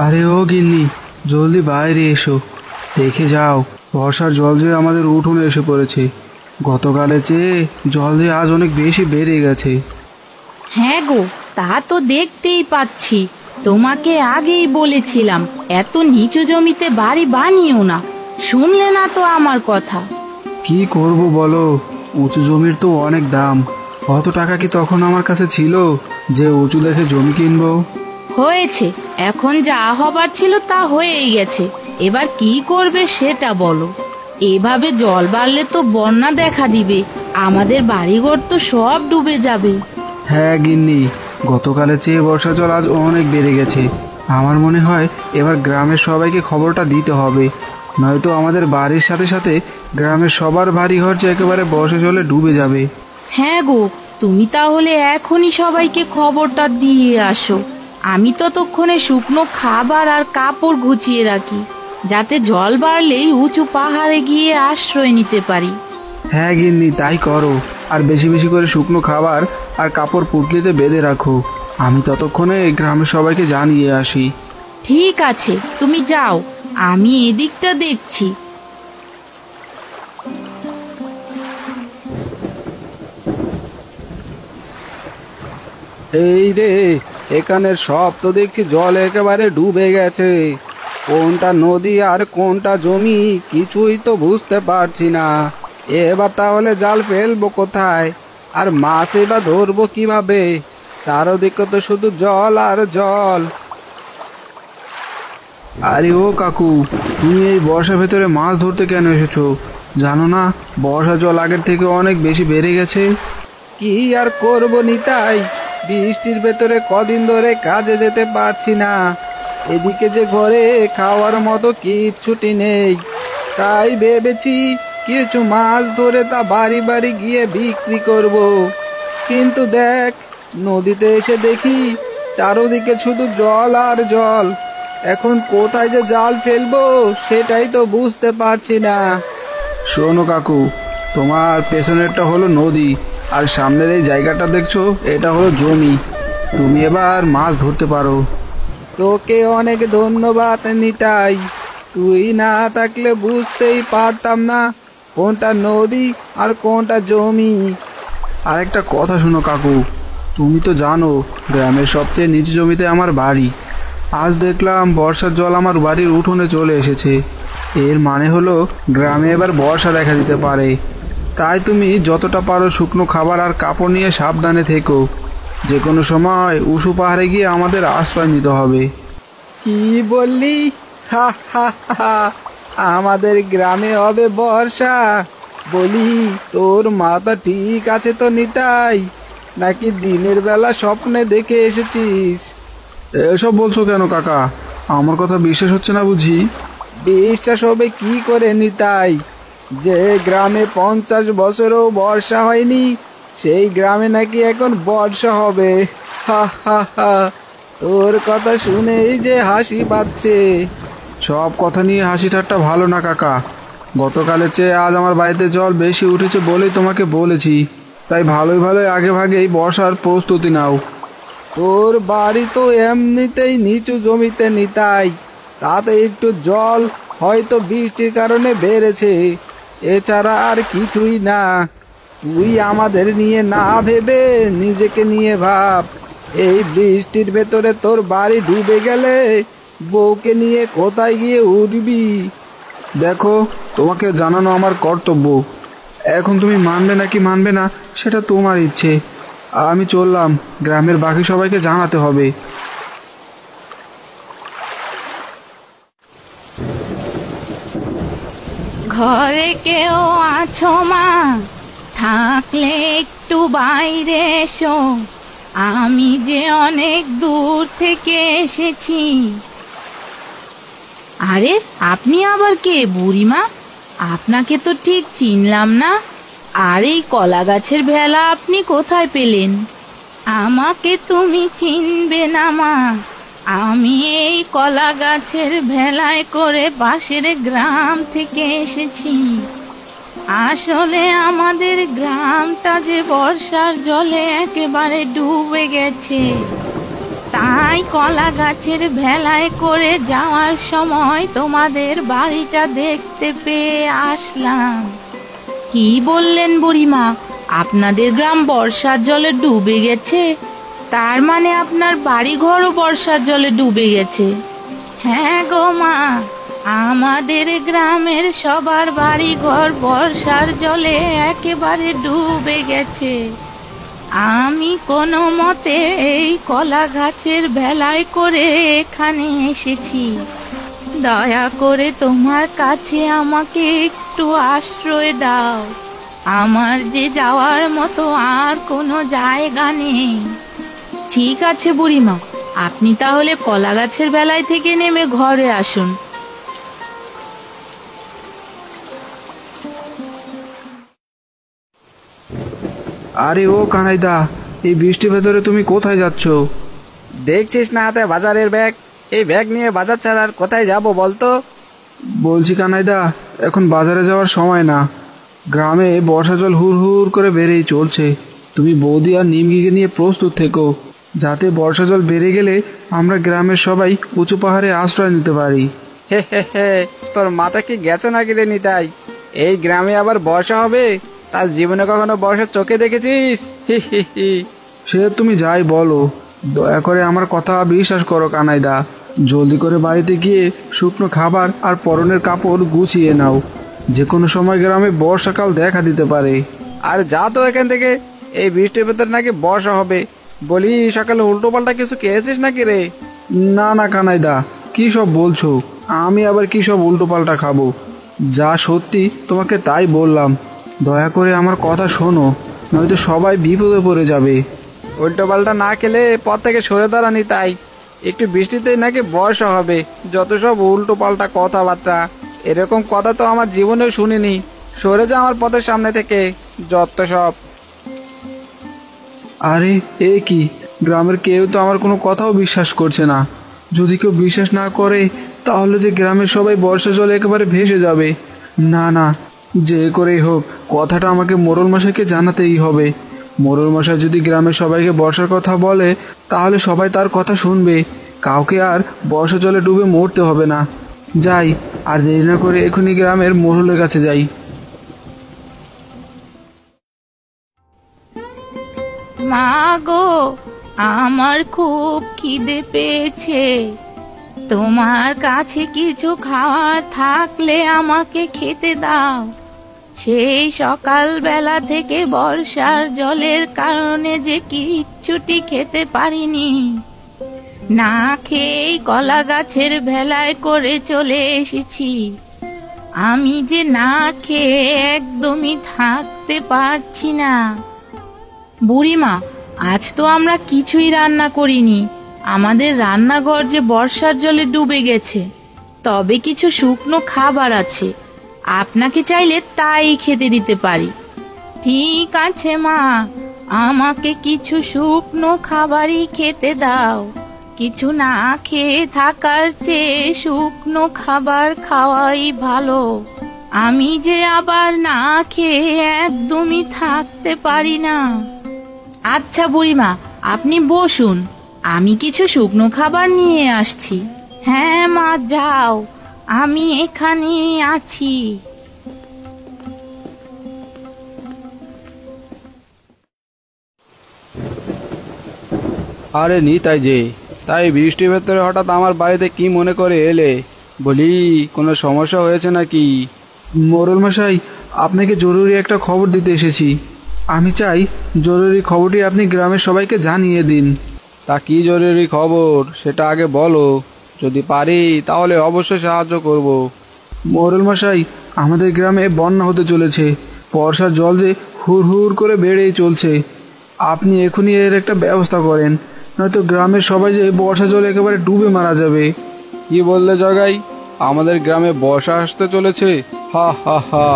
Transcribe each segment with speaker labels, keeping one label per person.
Speaker 1: আরে ও গিন্নি, জলদি বাইরে এসো, দেখে যাও বর্ষার জল যে আমাদের উঠোনে এসে পড়েছে। গতকালের চেয়ে জল যে আজ অনেক বেশি বেড়ে গেছে।
Speaker 2: হ্যাঁ গো, তা তো দেখতেই পাচ্ছি। তোমাকে আগেই বলেছিলাম এত নিচু জমিতে বাড়ি বানিও না, শুনলে না তো আমার কথা।
Speaker 1: কি করব বলো, উঁচু জমির তো অনেক দাম। অত টাকা কি তখন আমার কাছে ছিল যে উঁচু দেখে জমি কিনবো?
Speaker 2: হয়েছে, এখন যা হবার ছিল তা হয়েই গেছে। এবার কি করবে সেটা বলো। এভাবে জল বাড়লে তো বন্যা দেখা দিবে, আমাদের বাড়িঘর তো সব ডুবে যাবে।
Speaker 1: হ্যাঁ গিন্নি, গতকালের চেয়ে বর্ষা জল আজ অনেক বেড়ে গেছে। আমার মনে হয় এবার গ্রামের সবাইকে খবরটা দিতে হবে, নয়তো আমাদের বাড়ির সাথে সাথে গ্রামের সবার বাড়িঘর যে একেবারে বর্ষা জলে ডুবে যাবে।
Speaker 2: হ্যাঁ গো, তুমি তাহলে এখনই সবাইকে খবরটা দিয়ে আসো। আমি ততক্ষণে শুকনো খাবার আর কাপড় গুছিয়ে রাখি, যাতে জল বাড়লেই উঁচু পাহাড়ে গিয়ে আশ্রয় নিতে পারি।
Speaker 1: হ্যাঁ গিন্নি, তাই করো। আর বেশি বেশি করে শুকনো খাবার আর কাপড় পুটলিতে বেঁধে রাখো। আমি ততক্ষণে গ্রামের সবাইকে জানিয়ে আসি।
Speaker 2: ঠিক আছে, তুমি যাও, আমি এদিকটা দেখছি।
Speaker 1: এই রে, এখানে সব তো দেখছি জল একেবারে ডুবে গেছে। কোনটা নদী আর কোনটা জমি কিছুই তো বুঝতে পারছি না। এবার তাহলে জাল ফেলবো কোথায়, আর মাছই বা ধরবো কিভাবে? চারদিকে তো শুধু জল আর জল। আরে ও কাকু, তুমি এই বর্ষার ভেতরে মাছ ধরতে কেন এসেছো? জানো না বর্ষা জল আগের থেকে অনেক বেশি বেড়ে গেছে? কি আর করবো নিতাই, বৃষ্টির ভেতরে কদিন ধরে কাজে যেতে পারছি না। এদিকে যে ঘরে খাওয়ার মতো কিচ্ছুটি নেই, তাই ভেবেছি কিছু মাছ ধরে তা বাড়ি বাড়ি গিয়ে বিক্রি করব। কিন্তু দেখ, নদীতে এসে দেখি চারদিকে শুধু জল আর জল। এখন কোথায় যে জাল ফেলবো সেটাই তো বুঝতে পারছি না। শোনো কাকু, তোমার পেছনেরটা হলো নদী, আর সামনের এই জায়গাটা দেখছো এটা হলো জমি। তুমি এবার মাছ ধরতে পারো। তোকে অনেক ধন্যবাদ নিতাই, তুই না থাকলে বুঝতেই পারতাম না কোনটা নদী আর কোনটা জমি। আর একটা কথা শোনো কাকু, তুমি তো জানো গ্রামের সবচেয়ে নিচু জমিতে আমার বাড়ি। আজ দেখলাম বর্ষার জল আমার বাড়ির উঠোনে চলে এসেছে। এর মানে হলো গ্রামে এবার বর্ষা দেখা দিতে পারে। তাই তুমি যতটা পারো শুকনো খাবার আর কাপড় নিয়ে সাবধানে থেকো। যে কোনো সময় উঁচু পাহাড়ে গিয়ে আমাদের আশ্রয় নিতে হবে। কি বললি? হা হা হা, আমাদের গ্রামে হবে বর্ষা? বলি, তোর মাথা ঠিক আছে তো নিতাই, নাকি দিনের বেলা স্বপ্নে দেখে এসেছিস? এসব বলছো কেন কাকা? আমার কথা বিশ্বাস হচ্ছে না বুঝি? বিশ্বাস হবে কি করে নিতাই? যে গ্রামে 50 বছরও বর্ষা হয়নি, সেই গ্রামে নাকি এখন বর্ষা হবে। হা হা হা, তোর কথা শুনেই যে হাসি পাচ্ছে। সব কথা নিয়ে হাসি ঠাট্টা ভালো না কাকা। গতকালের চেয়ে আজ আমার বাড়িতে জল বেশি উঠেছে বলেই তোমাকে বলেছি। তাই ভালোই ভালোই আগে ভাগেই বর্ষার প্রস্তুতি নাও। তোর বাড়ি তো এমনিতেই নিচু জমিতে নিতাই, তাতে একটু জল হয়তো বৃষ্টির কারণে বেড়েছে, এছাড়া আর কিছুই না। তুই আমাদের নিয়ে না ভেবে নিজেকে নিয়ে ভাব। এই বৃষ্টির ভেতরে তোর বাড়ি ডুবে গেলে বউকে নিয়ে কোথায় গিয়ে উঠবি? দেখো, তোমাকে জানানো আমার কর্তব্য। এখন তুমি মানবে নাকি মানবে না সেটা তোমার ইচ্ছে। আমি চললাম, গ্রামের বাকি সবাইকে জানাতে হবে।
Speaker 2: ঘরে কেউ আছো মা? থাকলে একটু বাইরে এসো, আমি যে অনেক দূর থেকে এসেছি। আরে, আপনি আবার কে বুড়িমা? আপনাকে তো ঠিক চিনলাম না। আর এই কলা গাছের ভেলা আপনি কোথায় পেলেন? আমাকে তুমি চিনবে না মা, আমি এই কলা গাছের ভেলায় করে পাশের গ্রাম থেকে এসেছি। আসলে আমাদের গ্রামটা যে বর্ষার জলে একেবারে ডুবে গেছে। তাই কলা গাছের ভেলায় করে যাওয়ার সময় তোমাদের বাড়িটা দেখতে পেয়ে আসলাম। কি বললেন বুড়িমা? আপনাদের গ্রাম বর্ষার জলে ডুবে গেছে? তার মানে আপনার বাড়ি ঘরও বর্ষার জলে ডুবে গেছে? হ্যাঁ গো মা, আমাদের গ্রামের সবার বাড়ি ঘর বর্ষার জলে একেবারে ডুবে গেছে। আমি কোনো মতে এই কলা গাছের ভেলায় করে এখানে এসেছি। দয়া করে তোমার কাছে আমাকে একটু আশ্রয় দাও। আমার যে যাওয়ার মতো আর কোনো জায়গা নেই। ঠিক আছে বুড়িমা, আপনি তাহলে কলা গাছের ভেলায় থেকে নেমে ঘরে আসুন।
Speaker 1: আরে ও কানাইদা, এই বৃষ্টির ভেতরে তুমি কোথায় যাচ্ছ?
Speaker 3: দেখছিস না হাতে বাজারের ব্যাগ? এই ব্যাগ নিয়ে বাজার ছাড়া আর কোথায় যাব বলতো?
Speaker 1: বলছি কানাইদা, এখন বাজারে যাওয়ার সময় না। গ্রামে বর্ষা জল হুড় হুড় করে বেড়েই চলছে। তুমি বৌদি আর নিমগিকে নিয়ে প্রস্তুত থেকো, যাতে বর্ষা জল বেড়ে গেলে আমরা গ্রামের সবাই উঁচু পাহাড়ে আশ্রয় নিতে পারি।
Speaker 3: হে হে হে, তোর মাথা কি গেছে নাকি রে নিতাই? এই গ্রামে আবার বর্ষা হবে? তার জীবনে কখনো বর্ষা চোখে দেখেছিস? হি হি হি।
Speaker 1: সে তুমি যাই বলো, দয়া করে আমার কথা বিশ্বাস করো কানাইদা। জলদি করে বাড়িতে গিয়ে শুকনো খাবার আর পরনের কাপড় গুছিয়ে নাও। যে কোনো সময় গ্রামে বর্ষাকাল দেখা দিতে পারে।
Speaker 3: আর যা তো এখান থেকে। এই বৃষ্টির ভেতর নাকি বর্ষা হবে, বলি সকালে উল্টো পাল্টা কিছু খেয়েছিস নাকি রে?
Speaker 1: না না কানাইদা, কি সব বলছো? আমি আবার কি সব উল্টো পাল্টা খাবো? যা সত্যি তোমাকে তাই বললাম। দয়া করে আমার কথা শোনো, নয়তো সবাই বিপদে পড়ে যাবে।
Speaker 3: উল্টো পাল্টা না খেলে পথ থেকে সরে দাঁড়ানি তাই। একটু বৃষ্টিতেই নাকি বর্ষা হবে, যত সব উল্টো পাল্টা কথাবার্তা। এরকম কথা তো আমার জীবনেও শুনিনি। সরে যা আমার পথের সামনে থেকে, যত সব।
Speaker 1: আরে এ কি, গ্রামের কেউ তো আমার কোনো কথাও বিশ্বাস করছে না। যদি কেউ বিশ্বাস না করে তাহলে যে গ্রামের সবাই বর্ষা জলে একেবারে ভেসে যাবে। না না, যে করেই হোক কথাটা আমাকে মোড়ল মশাইকে জানাতেই হবে। মোড়ল মশাই যদি গ্রামের সবাইকে বর্ষার কথা বলে তাহলে সবাই তার কথা শুনবে। কাউকে আর বর্ষা জলে ডুবে মরতে হবে না। যাই, আর দেরি না করে এখনই গ্রামের মোড়লের কাছে যাই।
Speaker 2: মা গো, আমার খুব খিদে পেয়েছে। তোমার কাছে কিছু খাওয়ার থাকলে আমাকে খেতে দাও। সেই সকালবেলা থেকে বর্ষার জলের কারণে যে কিচ্ছুটি খেতে পারিনি। না খেয়েই কলা গাছের ভেলায় করে চলে এসেছি। আমি যে না খেয়ে একদমই থাকতে পারছি না। বুড়িমা, আজ তো আমরা কিছুই রান্না করিনি। আমাদের রান্নাঘর যে বর্ষার জলে ডুবে গেছে। তবে কিছু শুকনো খাবার আছে, আপনাকে চাইলে তাই খেতে দিতে পারি। ঠিক আছে মা, আমাকে কিছু শুকনো খাবারই খেতে দাও। কিছু না খেয়ে থাকার চেয়ে শুকনো খাবার খাওয়াই ভালো। আমি যে আবার না খেয়ে একদমই থাকতে পারি না। আচ্ছা বুড়িমা, আপনি বসুন, আমি কিছু শুকনো খাবার নিয়ে আসছি। হ্যাঁ মা, যাও, আমি এখানে আছি।
Speaker 3: আরে নিতাই যে, তাই বৃষ্টির ভেতরে হঠাৎ আমার বাড়িতে কি মনে করে এলে? বলি, কোনো সমস্যা হয়েছে নাকি?
Speaker 1: মোড়ল মশাই, আপনাকে জরুরি একটা খবর দিতে এসেছি। আমি চাই জরুরি খবরটি আপনি গ্রামের সবাইকে জানিয়ে দিন।
Speaker 3: তা কি জরুরি খবর সেটা আগে বলো। যদি পারি তাহলে অবশ্যই সাহায্য করব।
Speaker 1: মোড়ল মশাই, আমাদের গ্রামে বন্যা হতে চলেছে। বর্ষার জল যে হুড় হুড় করে বেড়েই চলছে। আপনি এখনই এর একটা ব্যবস্থা করেন, নয়তো গ্রামের সবাই যে বর্ষা জলে একেবারে ডুবে মারা যাবে।
Speaker 3: কি বললে জগাই? আমাদের গ্রামে বর্ষা আসতে চলেছে? হা হা হা।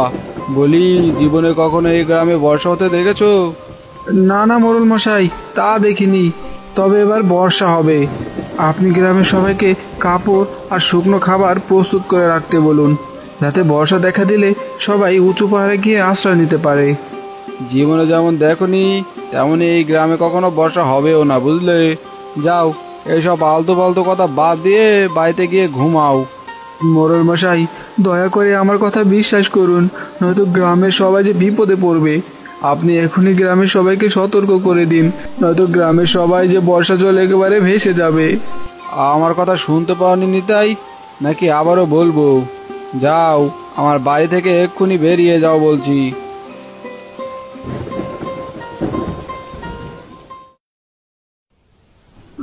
Speaker 3: বলি, জীবনে কখনো এই গ্রামে বর্ষা হতে দেখেছো?
Speaker 1: না না মোড়ল মশাই, তা দেখিনি। তবে এবার বর্ষা হবে। আপনি গ্রামের সবাইকে কাপড় আর শুকনো খাবার প্রস্তুত করে রাখতে বলুন, যাতে বর্ষা দেখা দিলে সবাই উঁচু পাহাড়ে গিয়ে আশ্রয় নিতে পারে।
Speaker 3: জীবনে যেমন দেখনি তেমনই এই গ্রামে কখনো বর্ষা হবেও না, বুঝলে? যাও,
Speaker 1: এইসব আলতু ফালতু কথা বাদ দিয়ে বাড়িতে গিয়ে ঘুমাও। মোড়ল মশাই, দয়া করে আমার কথা বিশ্বাস করুন, নয়তো গ্রামের সবাই যে বিপদে পড়বে। আপনি এখনই গ্রামের সবাইকে সতর্ক করে দিন, নয়তো গ্রামের সবাই যে বর্ষা জল একেবারে ভেসে যাবে। আমার কথা শুনতে পাওনি নিতাই, নাকি আবারও বলবো? যাও, আমার বাড়ি থেকে এক্ষুনি বেরিয়ে যাও বলছি।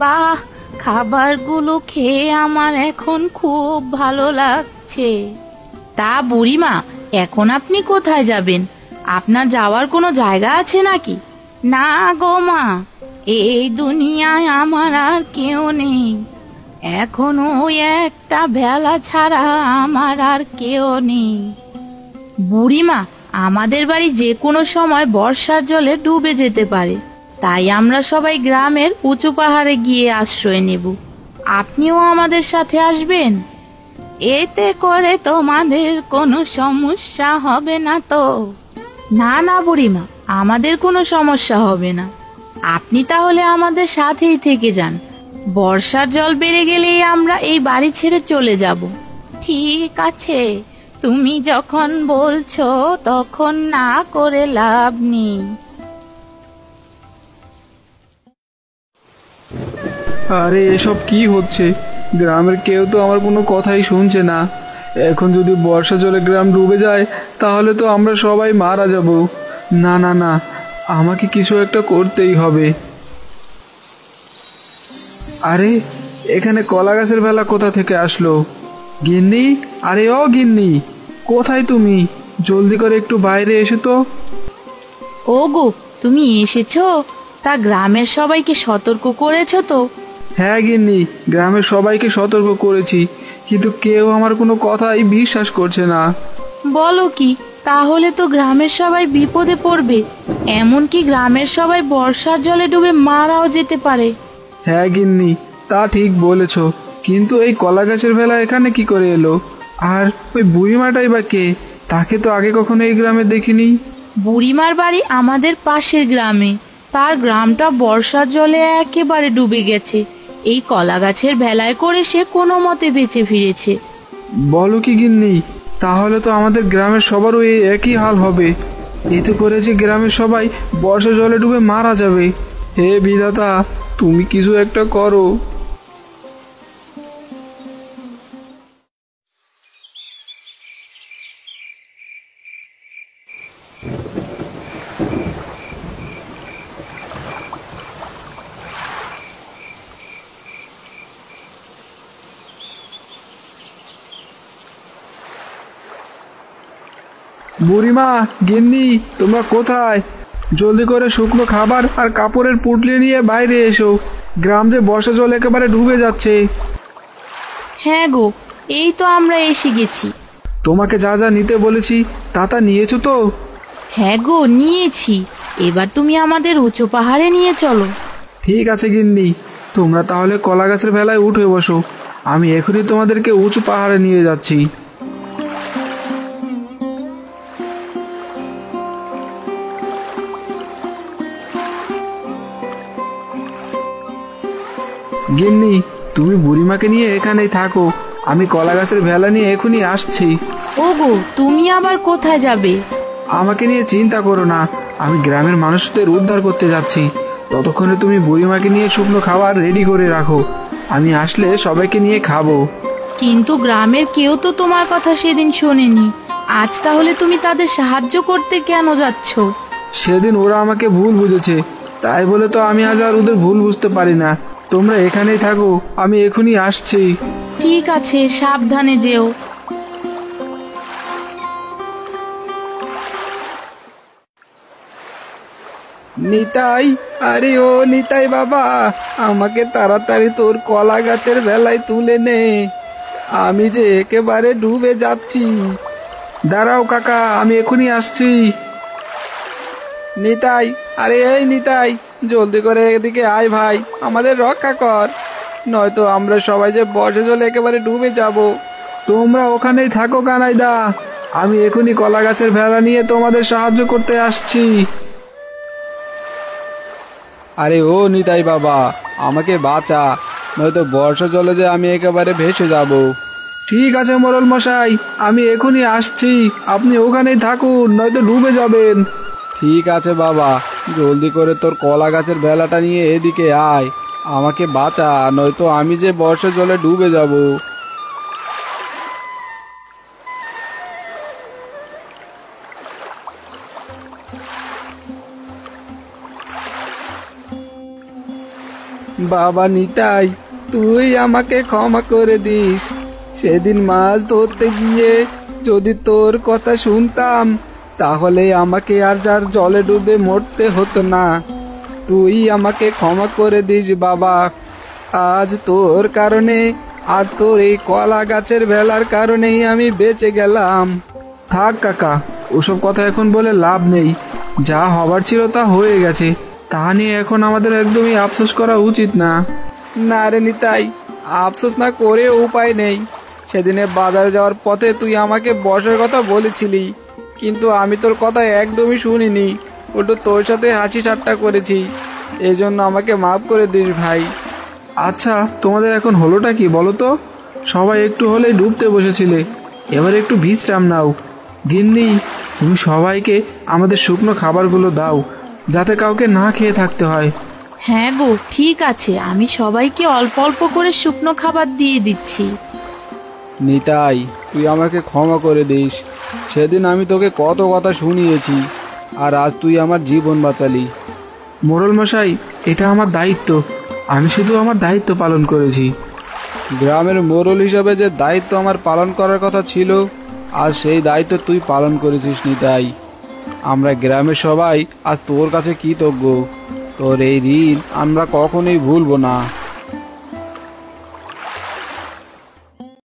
Speaker 2: বাহ, খাবারগুলো খেয়ে আমার এখন খুব ভালো লাগছে। তা বুড়িমা, এখন আপনি কোথায় যাবেন? আপনার যাওয়ার কোনো জায়গা আছে নাকি? না গো মা, এই দুনিয়ায় আমার আর কেউ নেই। এখন ওই একটা ভেলা ছাড়া আমার আর কেউ নেই। বুড়িমা, আমাদের বাড়ি যে কোনো সময় বর্ষার জলে ডুবে যেতে পারে, তাই আমরা সবাই গ্রামের উঁচু পাহাড়ে গিয়ে আশ্রয় নেব। আপনিও আমাদের সাথে আসবেন? এতে করে তোমাদের কোনো সমস্যা হবে না তো? না না বুড়িমা, আমাদের কোনো সমস্যা হবে না। আপনি তাহলে আমাদের সাথেই থেকে যান। বর্ষার জল বেড়ে গেলেই আমরা এই বাড়ি ছেড়ে চলে যাব। ঠিক আছে, তুমি যখন বলছো তখন না করে লাভ নেই।
Speaker 1: আরে এসব কি হচ্ছে? গ্রামের কেউ তো আমার কোনো কথাই শুনছে না। এখন যদি বর্ষা জলে গ্রাম ডুবে যায়, তাহলে তো আমরা সবাই মারা যাব। না না না, আমাকে কিছু একটা করতেই হবে। আরে, এখানে কলা গাছের ভেলা কোথা থেকে আসলো? গিন্নি, আরে ও গিন্নি, কোথায় তুমি? জলদি করে একটু বাইরে এসো তো।
Speaker 2: ওগো, তুমি এসেছো? তা গ্রামের সবাইকে সতর্ক করেছো তো?
Speaker 1: হ্যাঁ গিন্নি, গ্রামের সবাইকে সতর্ক করেছি, কিন্তু কেউ আমার কোনো কথাই বিশ্বাস করছে না।
Speaker 2: বলো কি? তাহলে তো গ্রামের সবাই বিপদে পড়বে। এমনকি গ্রামের সবাই বর্ষার জলে ডুবে মারাও যেতে পারে।
Speaker 1: হ্যাঁ গিন্নি, তা ঠিক বলেছ, কিন্তু এই কলা গাছের ভেলা এখানে কি করে এলো? আর ওই বুড়িমাটাই বা কে? তাকে তো আগে কখনো এই গ্রামে দেখিনি।
Speaker 2: বুড়িমার বাড়ি আমাদের পাশের গ্রামে। তার গ্রামটা বর্ষার জলে একেবারে ডুবে গেছে। এই কলা গাছের ভেলায় করে সে কোনো মতে বেঁচে ফিরেছে।
Speaker 1: বলো কি গিন্নি? তাহলে তো আমাদের গ্রামের সবারও এই একই হাল হবে। এতে করে যে গ্রামের সবাই বর্ষা জলে ডুবে মারা যাবে। হে বিধাতা, তুমি কিছু একটা করো। বুড়িমা, গিন্নি, তোমরা কোথায়? জলদি করে শুকনো খাবার আর কাপড়ের পুটলি নিয়ে বাইরে এসো। গ্রাম যে বর্ষা জল একেবারে ডুবে যাচ্ছে।
Speaker 2: হ্যাঁ গো, এই তো আমরা এসে গেছি।
Speaker 1: তোমাকে যা যা নিতে বলেছি তা তা নিয়েছো তো?
Speaker 2: হ্যাঁ গো, নিয়েছি। এবার তুমি আমাদের উঁচু পাহাড়ে নিয়ে চলো।
Speaker 1: ঠিক আছে গিন্নি, তোমরা তাহলে কলা গাছের ভেলায় উঠে বসো। আমি এখনই তোমাদেরকে উঁচু পাহাড়ে নিয়ে যাচ্ছি। গিন্নি, তুমি বুড়িমাকে নিয়ে এখানেই থাকো, আমি কলা গাছের ভেলা নিয়ে এখনই আসছি।
Speaker 2: ওগো, তুমি আবার কোথায় যাবে?
Speaker 1: আমাকে নিয়ে চিন্তা করো না, আমি গ্রামের মানুষদের উদ্ধার করতে যাচ্ছি। ততক্ষণে তুমি বুড়িমাকে নিয়ে শুকনো খাবার রেডি করে রাখো, আমি আসলে সবাইকে নিয়ে খাবো।
Speaker 2: কিন্তু গ্রামের কেউ তো তোমার কথা সেদিন শোনেনি। আজ তাহলে তুমি তাদের সাহায্য করতে কেন যাচ্ছ?
Speaker 1: সেদিন ওরা আমাকে ভুল বুঝেছে, তাই বলে তো আমি আজ আর ওদের ভুল বুঝতে পারি না। তোমরা এখানেই থাকো, আমি এখনই আসছি।
Speaker 2: ঠিক আছে, সাবধানে যেও।
Speaker 1: নিতাই, আরে ও নিতাই বাবা, আমাকে তাড়াতাড়ি তোর কলা গাছের ভেলায় তুলে নে, আমি যে একেবারে ডুবে যাচ্ছি। দাঁড়াও কাকা, আমি এখনই আসছি। নিতাই, আরে এই নিতাই, জলদি করে এদিকে আয় ভাই, আমাদের রক্ষা কর, নয়তো আমরা সবাই যে বর্ষা জলে একেবারে ডুবে যাব। তোমরা ওখানেই থাকো কানাইদা, আমি এখনই কলা গাছের ভেলা নিয়ে তোমাদের সাহায্য করতে আসছি। আরে ও নিতাই বাবা, আমাকে বাঁচা, নয়তো বর্ষা জলে যে আমি একেবারে ভেসে যাব। ঠিক আছে মোড়ল মশাই, আমি এখনই আসছি, আপনি ওখানেই থাকুন, নয়তো ডুবে যাবেন। ঠিক আছে বাবা, জলদি করে তোর কলা গাছের ভেলাটা নিয়ে এদিকে আয়, আমাকে বাঁচা, নয়তো আমি যে বর্ষা জলে ডুবে যাব। বাবা নিতাই, তুই আমাকে ক্ষমা করে দিস। সেদিন মাছ ধরতে গিয়ে যদি তোর কথা শুনতাম, তাহলে আমাকে আর যার জলে ডুবে মরতে হতো না। তুই আমাকে ক্ষমা করে দিস বাবা। আজ তোর কারণে আর তোর এই কলা গাছের ভেলার কারণেই আমি বেঁচে গেলাম। থাক কাকা, ওসব কথা এখন বলে লাভ নেই। যা হবার ছিল তা হয়ে গেছে, তা নিয়ে এখন আমাদের একদমই আফসোস করা উচিত না। না রে নিতাই, আফসোস না করে উপায় নেই। সেদিনে বাজারে যাওয়ার পথে তুই আমাকে বসার কথা বলেছিলি, কিন্তু আমি তোর কথা একদমই শুনিনি, ওটা তোর সাথে হাসি ঠাট্টা করেছি। এই জন্য আমাকে মাফ করে দিস ভাই। আচ্ছা, তোমাদের এখন হলোটা কি বলো তো? সবাই একটু হলেই ডুবতে বসেছিলে, এবার একটু বিশ্রাম নাও। গিন্নি, তুমি সবাইকে আমাদের শুকনো খাবারগুলো দাও, যাতে কাউকে না খেয়ে থাকতে হয়।
Speaker 2: হ্যাঁ গো, ঠিক আছে, আমি সবাইকে অল্প অল্প করে শুকনো খাবার দিয়ে দিচ্ছি।
Speaker 1: নিতাই, তুই আমাকে ক্ষমা করে দিস। সেদিন আমি তোকে কত কথা শুনিয়েছি, আর আজ তুই আমার জীবন বাঁচালি। মোড়ল মশাই, এটা আমার দায়িত্ব, আমি শুধু আমার দায়িত্ব পালন করেছি। গ্রামের মোড়ল হিসাবে যে দায়িত্ব আমার পালন করার কথা ছিল, আজ সেই দায়িত্ব তুই পালন করেছিস নিতাই। আমরা গ্রামের সবাই আজ তোর কাছে কৃতজ্ঞ। তোর এই ঋণ আমরা কখনোই ভুলবো না।